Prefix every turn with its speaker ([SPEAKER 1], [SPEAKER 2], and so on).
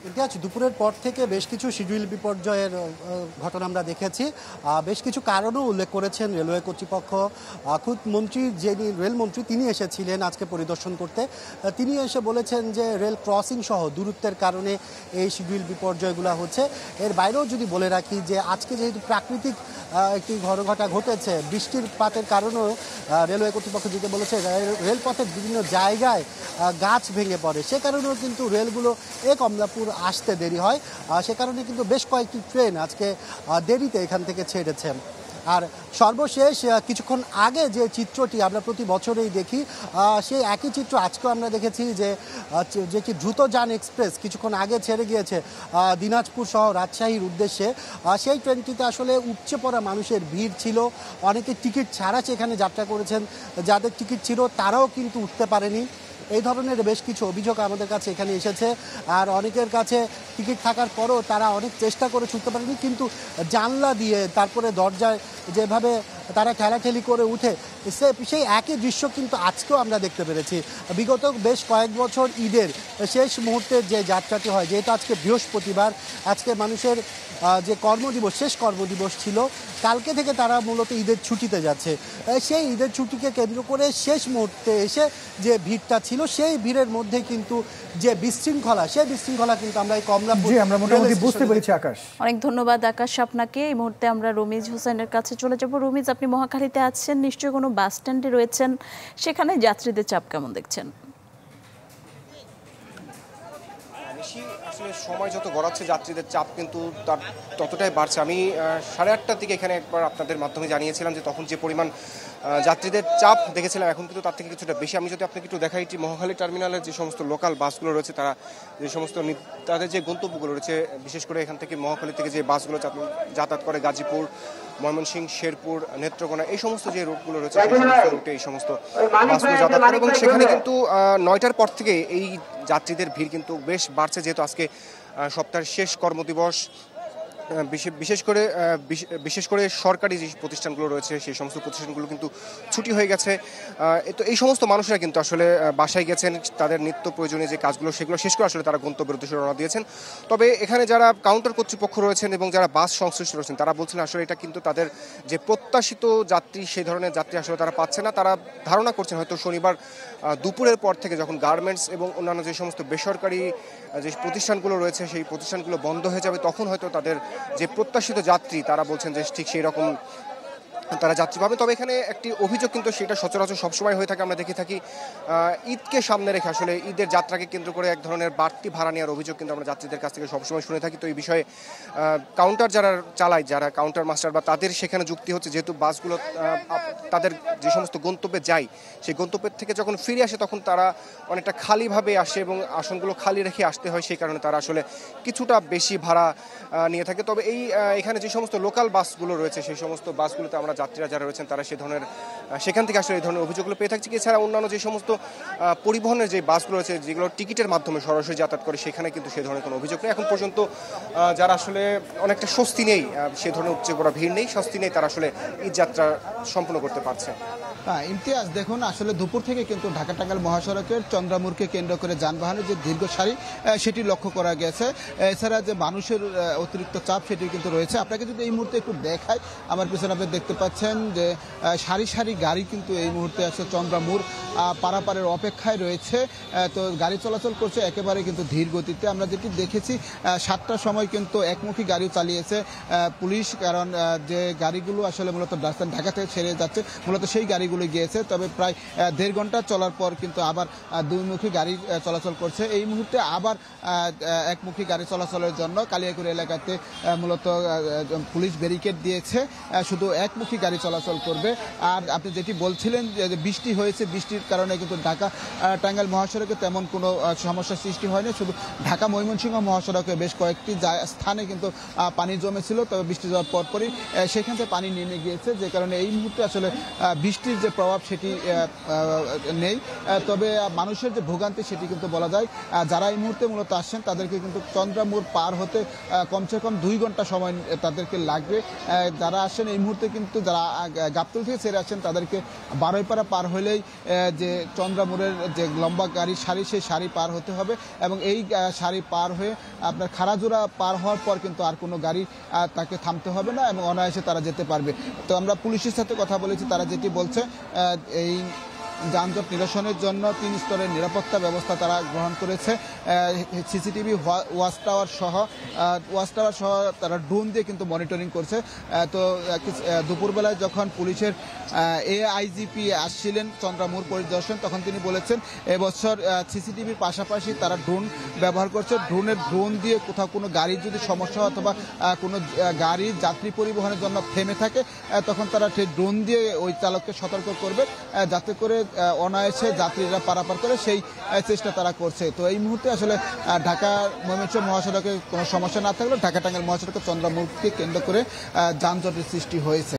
[SPEAKER 1] ইমতিয়াজ, দুপুরের পর থেকে বেশ কিছু শিডিউল বিপর্যয়ের ঘটনা আমরা দেখেছি। বেশ কিছু কারণও উল্লেখ করেছেন রেলওয়ে কর্তৃপক্ষ। খুদ মন্ত্রী, যিনি রেলমন্ত্রী, তিনি এসেছিলেন আজকে পরিদর্শন করতে। তিনি এসে বলেছেন যে রেল ক্রসিং সহ দূরত্বের কারণে এই শিডিউল বিপর্যয়গুলো হচ্ছে। এর বাইরেও যদি বলে রাখি যে আজকে যেহেতু প্রাকৃতিক একটি ঘটনা ঘটেছে, বৃষ্টির পাতের কারণেও রেলওয়ে কর্তৃপক্ষ যেটা বলেছে, রেলপথের বিভিন্ন জায়গায় গাছ ভেঙে পড়ে, সে কারণেও কিন্তু রেলগুলো কমলাপুর আসতে দেরি হয়। সে কারণে কিন্তু বেশ কয়েকটি ট্রেন আজকে দেরিতে এখান থেকে ছেড়েছে। আর সর্বশেষ কিছুক্ষণ আগে যে চিত্রটি আমরা প্রতি বছরেই দেখি, সেই একই চিত্র আজকেও আমরা দেখেছি যে কি দ্রুতযান এক্সপ্রেস কিছুক্ষণ আগে ছেড়ে গিয়েছে দিনাজপুর সহ রাজশাহীর উদ্দেশ্যে। সেই ট্রেনটিতে আসলে উপচে পড়া মানুষের ভিড় ছিল। অনেকে টিকিট ছাড়া সেখানে যাত্রা করেছেন, যাদের টিকিট ছিল তারাও কিন্তু উঠতে পারেনি। এই ধরনের বেশ কিছু অভিযোগ আমাদের কাছে এখানে এসেছে। আর অনেকের কাছে টিকিট থাকার পরও তারা অনেক চেষ্টা করে ছুটতে পারেনি, কিন্তু জানলা দিয়ে তারপরে দরজায় যেভাবে তারা ঠেলাঠেলি করে উঠে, সেই একই দৃশ্য কিন্তু আজকেও আমরা দেখতে পেরেছি। বিগত বেশ কয়েক বছর ঈদের শেষ মুহূর্তের যে যাত্রাটি হয়, যেহেতু আজকে বৃহস্পতিবার, আজকে মানুষের যে কর্মদিবস, শেষ কর্মদিবস ছিল, কালকে থেকে তারা মূলত ঈদের ছুটিতে যাচ্ছে। সেই ঈদের ছুটিকে কেন্দ্র করে শেষ মুহূর্তে এসে যে ভিড়টা ছিল, সেই ভিড়ের মধ্যে কিন্তু যে বিশৃঙ্খলা, সেই বিশৃঙ্খলা কিন্তু আমরা এই কমলাপুর
[SPEAKER 2] আমরা মোটামুটি বুঝতে পেরেছি। আকাশ,
[SPEAKER 3] অনেক ধন্যবাদ আকাশ আপনাকে। এই মুহূর্তে আমরা রমিজ হোসেনের কাছে চলে যাব। রমিজ, আপনি মহাখালীতে আছেন, নিশ্চয়ই কোনো বাস স্ট্যান্ডে রয়েছেন, সেখানে যাত্রীদের চাপ কেমন দেখছেন?
[SPEAKER 4] আসলে সময় যত গড়াচ্ছে যাত্রীদের চাপ কিন্তু তার ততটাই বাড়ছে। আমি 8:30টার দিকে এখানে একবার আপনাদের মাধ্যমে জানিয়েছিলাম যে তখন যে পরিমাণ যাত্রীদের চাপ দেখেছিলাম, এখন কিন্তু তার থেকে কিছুটা বেশি। আমি যদি আপনাকে একটু দেখাই, মহাখালী টার্মিনালের যে সমস্ত লোকাল বাসগুলো রয়েছে, তারা যে সমস্ত তাদের যে গন্তব্যগুলো রয়েছে, বিশেষ করে এখান থেকে মহাখালী থেকে যে বাসগুলো যাতায়াত করে গাজীপুর, ময়মনসিংহ, শেরপুর, নেত্রকোনা, এই সমস্ত যে রুটগুলো রয়েছে সেই সমস্ত রুটে এই সমস্ত বাসগুলো যাতায়াত করে। এবং সেখানে কিন্তু 9টার পর থেকে এই যাত্রীদের ভিড় কিন্তু বেশ বাড়ছে, যেহেতু আজকে সপ্তাহের শেষ কর্মদিবস। বিশেষ করে সরকারি যে প্রতিষ্ঠানগুলো রয়েছে সেই সমস্ত প্রতিষ্ঠানগুলো কিন্তু ছুটি হয়ে গেছে। তো এই সমস্ত মানুষরা কিন্তু আসলে বাসায় গেছেন, তাদের নিত্য প্রয়োজনীয় যে কাজগুলো সেগুলো শেষ করে আসলে তারা গন্তব্যের উদ্দেশ্যে রওনা দিয়েছেন। তবে এখানে যারা কাউন্টার কর্তৃপক্ষ রয়েছেন এবং যারা বাস সংশ্লিষ্ট রয়েছেন, তারা বলছেন আসলে এটা কিন্তু তাদের যে প্রত্যাশিত যাত্রী, সেই ধরনের যাত্রী আসলে তারা পাচ্ছে না। তারা ধারণা করছেন হয়তো শনিবার দুপুরের পর থেকে যখন গার্মেন্টস এবং অন্যান্য যে সমস্ত বেসরকারি যে প্রতিষ্ঠানগুলো রয়েছে সেই প্রতিষ্ঠানগুলো বন্ধ হয়ে যাবে, তখন হয়তো তাদের যে প্রত্যাশিত যাত্রী, তারা বলছেন যে ঠিক সেই রকম তারা যাত্রী পাবে। তবে এখানে একটি অভিযোগ কিন্তু সেটা সচরাচর সবসময় হয়ে থাকে, আমরা দেখে থাকি ঈদকে সামনে রেখে আসলে ঈদের যাত্রাকে কেন্দ্র করে এক ধরনের বাড়তি ভাড়া নেওয়ার অভিযোগ কিন্তু আমরা যাত্রীদের কাছ থেকে সবসময় শুনে থাকি। তো এই বিষয়ে কাউন্টার যারা চালায়, যারা কাউন্টার মাস্টার বা তাদের সেখানে যুক্তি হচ্ছে, যেহেতু বাসগুলো তাদের যে সমস্ত গন্তব্যে যায়, সেই গন্তব্যের থেকে যখন ফিরে আসে তখন তারা অনেকটা খালিভাবে আসে এবং আসনগুলো খালি রেখে আসতে হয়, সেই কারণে তারা আসলে কিছুটা বেশি ভাড়া নিয়ে থাকে। তবে এখানে যে সমস্ত লোকাল বাসগুলো রয়েছে সেই সমস্ত বাসগুলোতে আমরা যাত্রীরা যারা রয়েছেন তারা সেখান থেকে আসলে এই ধরনের অভিযোগগুলো পেয়ে থাকছি। এছাড়া অন্যান্য যে সমস্ত পরিবহনের যে বাসগুলো রয়েছে, যেগুলো টিকিটের মাধ্যমে সরাসরি যাতায়াত করে, সেখানে কিন্তু সেই ধরনের কোনো অভিযোগ নেই। এখন পর্যন্ত যারা আসলে অনেকটা স্বস্তি নেই, সে ধরনের উপচে পড়া ভিড় নেই, স্বস্তি নেই, তারা আসলে ঈদ যাত্রা সম্পূর্ণ করতে পারছে।
[SPEAKER 5] ইমতিয়াজ, দেখুন আসলে দুপুর থেকে কিন্তু ঢাকা টাঙ্গাইল মহাসড়কের চন্দ্রামুরকে কেন্দ্র করে যানবাহনের যে দীর্ঘ সারি সেটি লক্ষ্য করা গেছে। এছাড়া যে মানুষের অতিরিক্ত চাপ সেটি কিন্তু রয়েছে। আপনাকে যদি এই মুহূর্তে একটু দেখাই, আমার পিছনে আপনি দেখতে পাচ্ছেন যে সারি সারি গাড়ি কিন্তু এই মুহূর্তে আসলে চন্দ্রামুর পারাপারের অপেক্ষায় রয়েছে। তো গাড়ি চলাচল করছে একেবারে কিন্তু ধীর গতিতে। আমরা যেটি দেখেছি 7টার সময় কিন্তু একমুখী গাড়িও চালিয়েছে পুলিশ, কারণ যে গাড়িগুলো আসলে মূলত ঢাকা থেকে ছেড়ে যাচ্ছে মূলত সেই গাড়িগুলো গিয়েছে। তবে প্রায় 1.5 ঘন্টা চলার পর কিন্তু আবার দুইমুখী গাড়ি চলাচল করছে। এই মুহূর্তে আবার একমুখী গাড়ি চলাচলের জন্য কালিয়াকুড়ি এলাকাতে মূলত পুলিশ ব্যারিকেড দিয়েছে, শুধু একমুখী গাড়ি চলাচল করবে। আর আপনি যেটি বলছিলেন যে বৃষ্টি হয়েছে, বৃষ্টির কারণে কিন্তু ঢাকা টাঙ্গাইল মহাসড়কে তেমন কোনো সমস্যার সৃষ্টি হয়নি। শুধু ঢাকা ময়মনসিংহ মহাসড়কে বেশ কয়েকটি স্থানে কিন্তু পানি জমেছিল, তবে বৃষ্টি যাওয়ার পরপরই সেখান থেকে পানি নেমে গিয়েছে, যে কারণে এই মুহূর্তে আসলে বৃষ্টির যে যে প্রভাব সেটি নেই, তবে মানুষের যে ভোগান্তি সেটি কিন্তু বলা যায়। যারা এই মুহূর্তে মূলত আসছেন তাদেরকে কিন্তু চন্দ্রামুর পার হতে কমসে কম 2 ঘন্টা সময় তাদেরকে লাগবে। যারা আসছেন এই মুহূর্তে কিন্তু যারা গাবতলী থেকে ছেড়ে আসছেন তাদেরকে বারোইপাড়া পার হলেই যে চন্দ্রামুরের যে লম্বা গাড়ির সারি সেই সারি পার হতে হবে, এবং এই সারি পার হয়ে আপনার খারাজোড়া পার হওয়ার পর কিন্তু আর কোনো গাড়ি তাকে থামতে হবে না এবং অনায়াসে তারা যেতে পারবে। তো আমরা পুলিশের সাথে কথা বলেছি, তারা যেটি বলছে এই যানজট নিরসনের জন্য 3 স্তরের নিরাপত্তা ব্যবস্থা তারা গ্রহণ করেছে। সিসিটিভি ওয়াচ টাওয়ার সহ তারা ড্রোন দিয়ে কিন্তু মনিটরিং করছে। তো দুপুরবেলায় যখন পুলিশের এআইজিপি আসছিলেন চন্দ্রামুর পরিদর্শন, তখন তিনি বলেছেন এবছর সিসিটিভির পাশাপাশি তারা ড্রোন ব্যবহার করছে। ড্রোন দিয়ে কোথাও কোনো গাড়ির যদি সমস্যা অথবা কোনো গাড়ির যাত্রী পরিবহনের জন্য থেমে থাকে তখন তারা সেই ড্রোন দিয়ে ওই চালককে সতর্ক করবে যাতে করে অনায়াসে যাত্রীরা পারাপার করে, সেই চেষ্টা তারা করছে। তো এই মুহূর্তে আসলে ঢাকা ময়মনসিংহ মহাসড়কে কোনো সমস্যা না থাকলেও ঢাকা টাঙ্গাইল মহাসড়কে চন্দ্রামুরকে কেন্দ্র করে যানজটের সৃষ্টি হয়েছে।